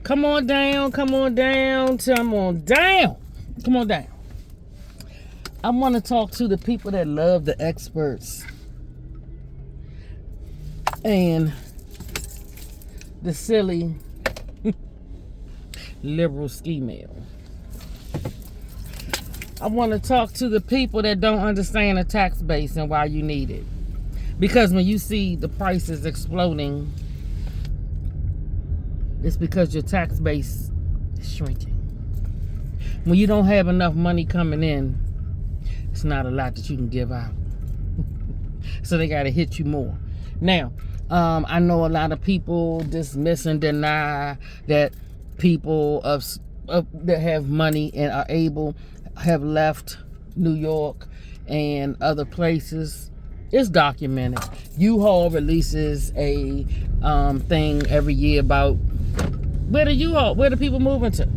Come on down, come on down, come on down. Come on down. I want to talk to the people that love the experts and the silly liberal ski mail. I want to talk to the people that don't understand the tax base and why you need it. Because when you see the prices exploding, it's because your tax base is shrinking. When you don't have enough money coming in, it's not a lot that you can give out. So they got to hit you more. Now, I know a lot of people dismiss and deny that people that have money and are able have left New York and other places. It's documented. U-Haul releases a thing every year about where the people moving to.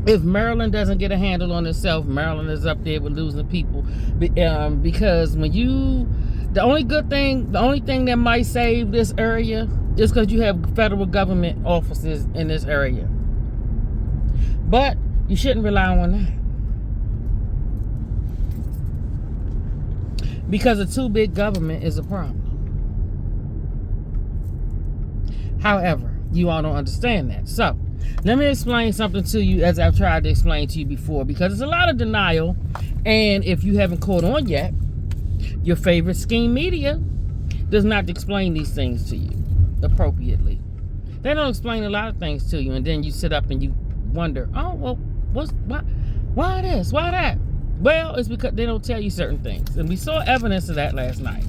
If Maryland doesn't get a handle on itself, Maryland is up there with losing people. Because the only thing that might save this area is because you have federal government offices in this area. But you shouldn't rely on that. Because a too big government is a problem. However, you all don't understand that. So, let me explain something to you as I've tried to explain to you before, because there's a lot of denial, and if you haven't caught on yet, your favorite scheme media does not explain these things to you appropriately. They don't explain a lot of things to you, and then you sit up and you wonder, oh, well, why this? Why that? Well, it's because they don't tell you certain things, and we saw evidence of that last night.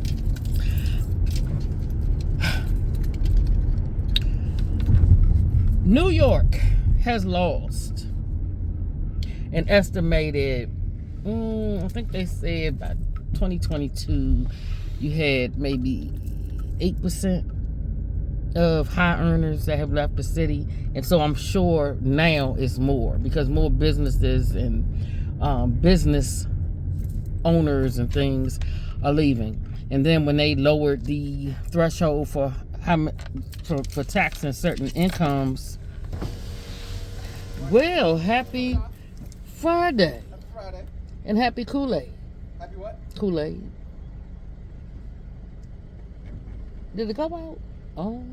New York has lost an estimated, I think they said by 2022, you had maybe 8% of high earners that have left the city. And so I'm sure now it's more, because more businesses and business owners and things are leaving. And then when they lowered the threshold for taxing certain incomes. Well, happy Friday. Happy Friday. And happy Kool-Aid. Happy what? Kool-Aid. Did it go out? Oh.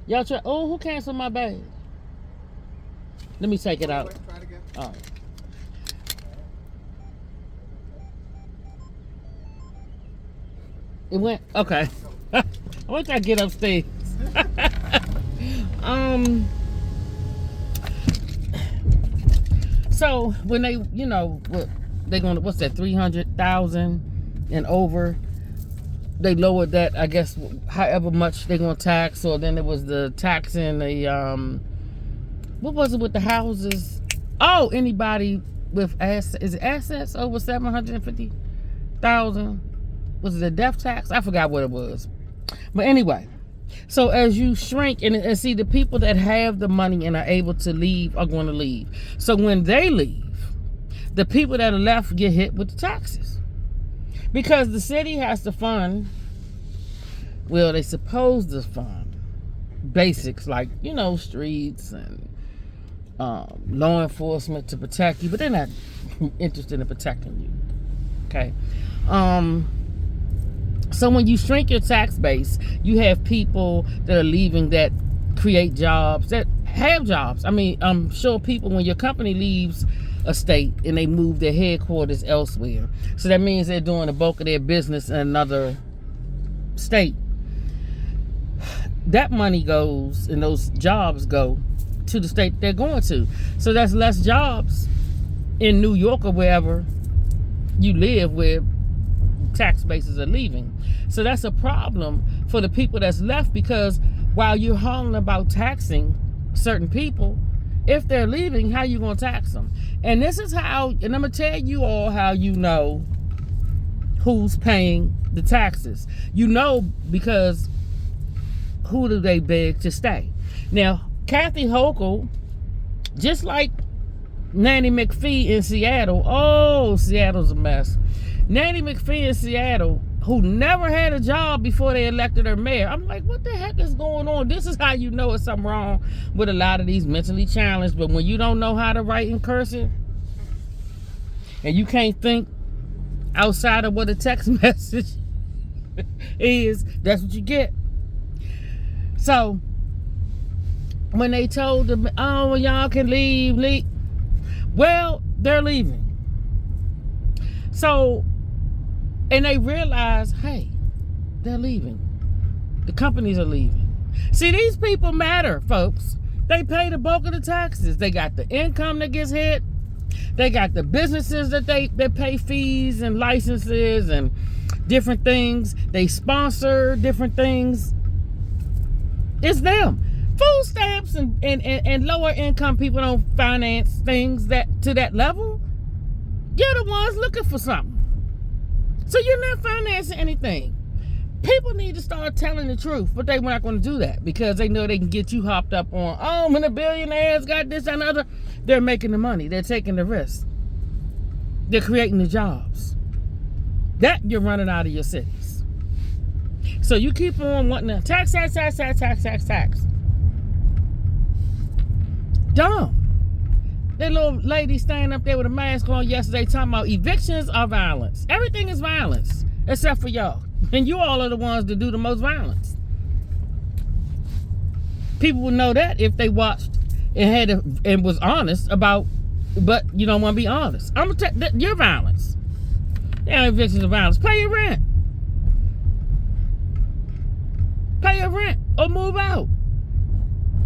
Y'all try. Oh, who canceled my bag? Let me take it out. Try it again. All right. It went, okay. I wish I get upstairs. So when they, what's that, 300,000 and over, they lowered that, I guess, however much they're gonna tax. Or then there was the tax in the, what was it with the houses? Oh, anybody with assets over 750,000? Was it a death tax? I forgot what it was. But anyway, so as you shrink and see, the people that have the money and are able to leave are going to leave. So when they leave, the people that are left get hit with the taxes. Because the city has to fund, well, they supposed to fund basics like, streets and law enforcement to protect you, but they're not interested in protecting you. Okay. So when you shrink your tax base, you have people that are leaving that create jobs, that have jobs. I mean, I'm sure people, when your company leaves a state and they move their headquarters elsewhere, so that means they're doing the bulk of their business in another state. That money goes, and those jobs go to the state they're going to. So that's less jobs in New York or wherever you live, where tax bases are leaving. So that's a problem for the people that's left, because while you're hollering about taxing certain people, if they're leaving, how you gonna tax them? And this is how, and I'm gonna tell you all how you know who's paying the taxes. Because who do they beg to stay? Now, Kathy Hochul, just like Nanny McPhee in Seattle, oh, Seattle's a mess. Nanny McPhee in Seattle who never had a job before they elected her mayor. I'm like, what the heck is going on? This is how you know it's something wrong with a lot of these mentally challenged. But when you don't know how to write in cursive and you can't think outside of what a text message is, that's what you get. So when they told them, oh, y'all can leave, well, they're leaving. So, and they realize, hey, they're leaving. The companies are leaving. See, these people matter, folks. They pay the bulk of the taxes. They got the income that gets hit. They got the businesses that they pay fees and licenses and different things. They sponsor different things. It's them. Food stamps and lower income people don't finance things that to that level. You're the ones looking for something. So you're not financing anything. People need to start telling the truth, but they're not going to do that because they know they can get you hopped up on, oh, when the billionaires got this and other. They're making the money. They're taking the risk. They're creating the jobs. That you're running out of your cities. So you keep on wanting to tax. Dumb. That little lady standing up there with a mask on yesterday talking about evictions are violence. Everything is violence except for y'all. And you all are the ones that do the most violence. People would know that if they watched and was honest about, but you don't want to be honest. I'm gonna tell your violence. Yeah, evictions are violence. Pay your rent. Pay your rent or move out.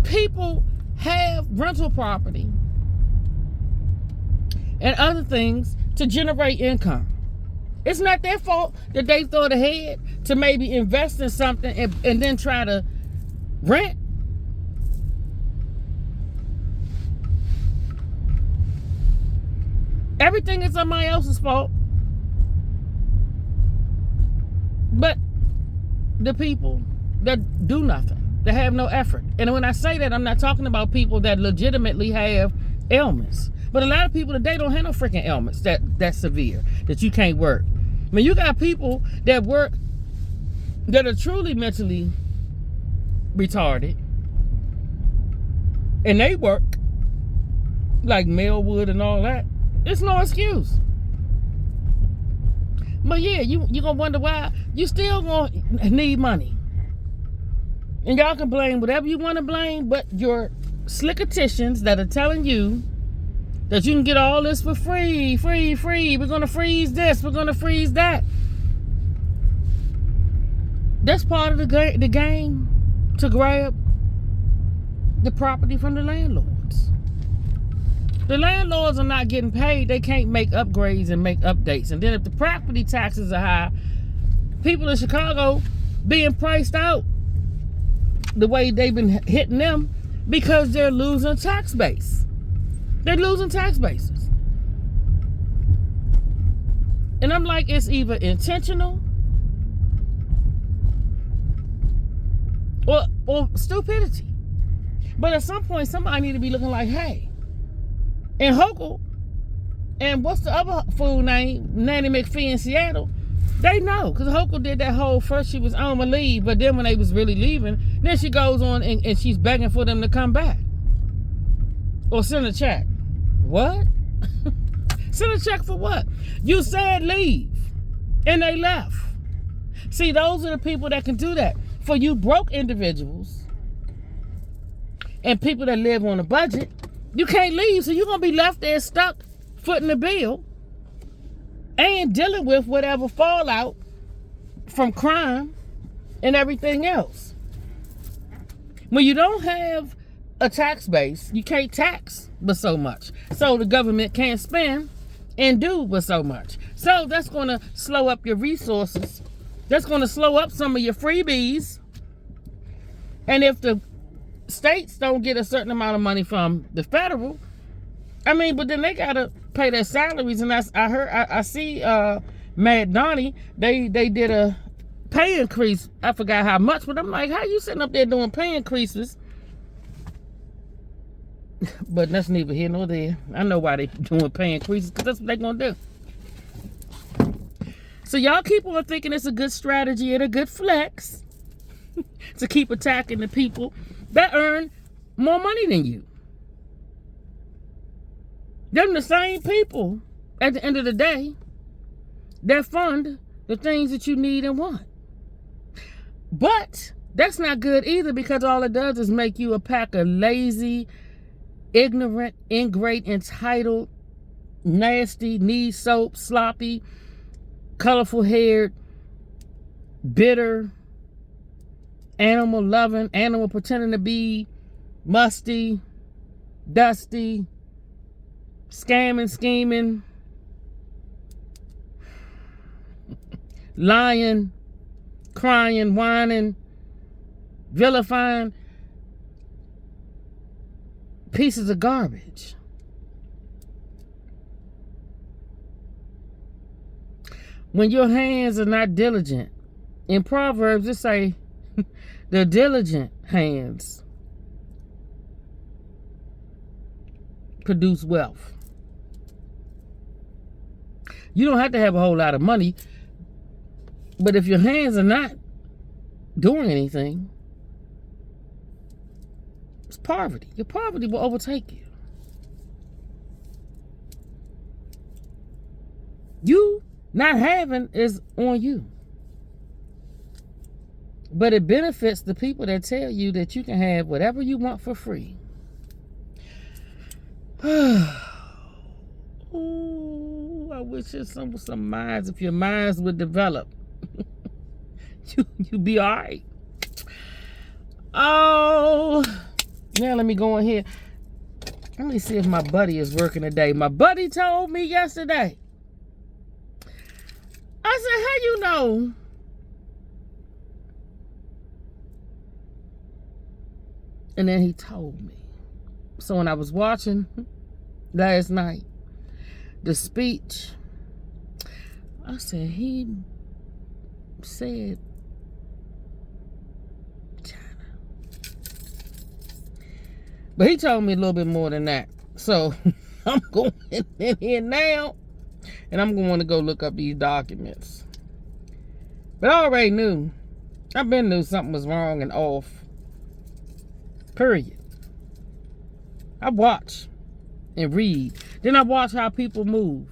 People have rental property and other things to generate income. It's not their fault that they thought ahead to maybe invest in something and then try to rent. Everything is somebody else's fault. But the people that do nothing, that have no effort. And when I say that, I'm not talking about people that legitimately have ailments. But a lot of people today don't have no freaking ailments that's severe, that you can't work. I mean, you got people that work that are truly mentally retarded. And they work like Melwood and all that. It's no excuse. But yeah, you're going to wonder why you still going to need money. And y'all can blame whatever you want to blame, but your slicketicians that are telling you that you can get all this for free. We're going to freeze this. We're going to freeze that. That's part of the game to grab the property from the landlords. The landlords are not getting paid. They can't make upgrades and make updates. And then if the property taxes are high, people in Chicago being priced out the way they've been hitting them because they're losing tax base. They're losing tax bases. And I'm like, it's either intentional or stupidity. But at some point, somebody need to be looking like, hey, and Hochul, and what's the other fool name, Nanny McPhee in Seattle, they know, because Hochul did that whole, first she was on a leave, but then when they was really leaving, then she goes on and she's begging for them to come back. Or send a check. What? Send a check for what? You said leave, and they left. See, those are the people that can do that. For you broke individuals and people that live on a budget, you can't leave, so you're going to be left there stuck footing the bill and dealing with whatever fallout from crime and everything else. When you don't have a tax base, you can't tax but so much. So the government can't spend and do but so much. So that's going to slow up your resources. That's going to slow up some of your freebies. And if the states don't get a certain amount of money from the federal, I mean, but then they gotta pay their salaries. And I see Mad Donnie, they did a pay increase. I forgot how much, but I'm like, how you sitting up there doing pay increases? But that's neither here nor there. I know why they doing pay increases, because that's what they're gonna do. So y'all keep on thinking it's a good strategy and a good flex to keep attacking the people that earn more money than you. Them the same people at the end of the day that fund the things that you need and want. But that's not good either, because all it does is make you a pack of lazy, ignorant, ingrate, entitled, nasty, need soap, sloppy, colorful haired, bitter, animal loving, animal pretending to be musty, dusty, scamming, scheming, lying, crying, whining, vilifying pieces of garbage. When your hands are not diligent, in Proverbs it say the diligent hands produce wealth. You don't have to have a whole lot of money, but if your hands are not doing anything, it's poverty. Your poverty will overtake you. You not having is on you. But it benefits the people that tell you that you can have whatever you want for free. Ooh, I wish there's some minds, if your minds would develop, you'd be all right. Oh, now let me go in here. Let me see if my buddy is working today. My buddy told me yesterday. I said, how you know? And then he told me. So when I was watching last night, the speech, I said, he said China. But he told me a little bit more than that. So I'm going in here now, and I'm going to go look up these documents. But I already knew. I've been knew something was wrong and off. Period. I watch and read. Then I watch how people move.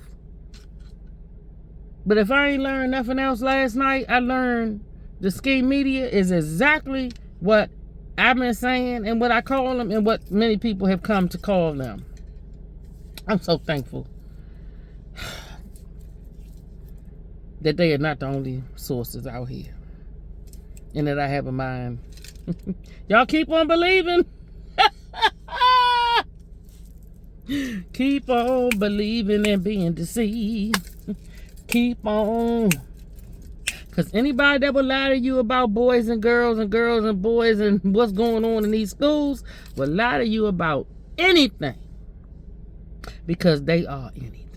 But if I ain't learned nothing else last night, I learned the scheme media is exactly what I've been saying and what I call them and what many people have come to call them. I'm so thankful that they are not the only sources out here, and that I have a mind. Y'all keep on believing. Keep on believing and being deceived. Keep on. Because anybody that will lie to you about boys and girls and boys and what's going on in these schools will lie to you about anything. Because they are anything.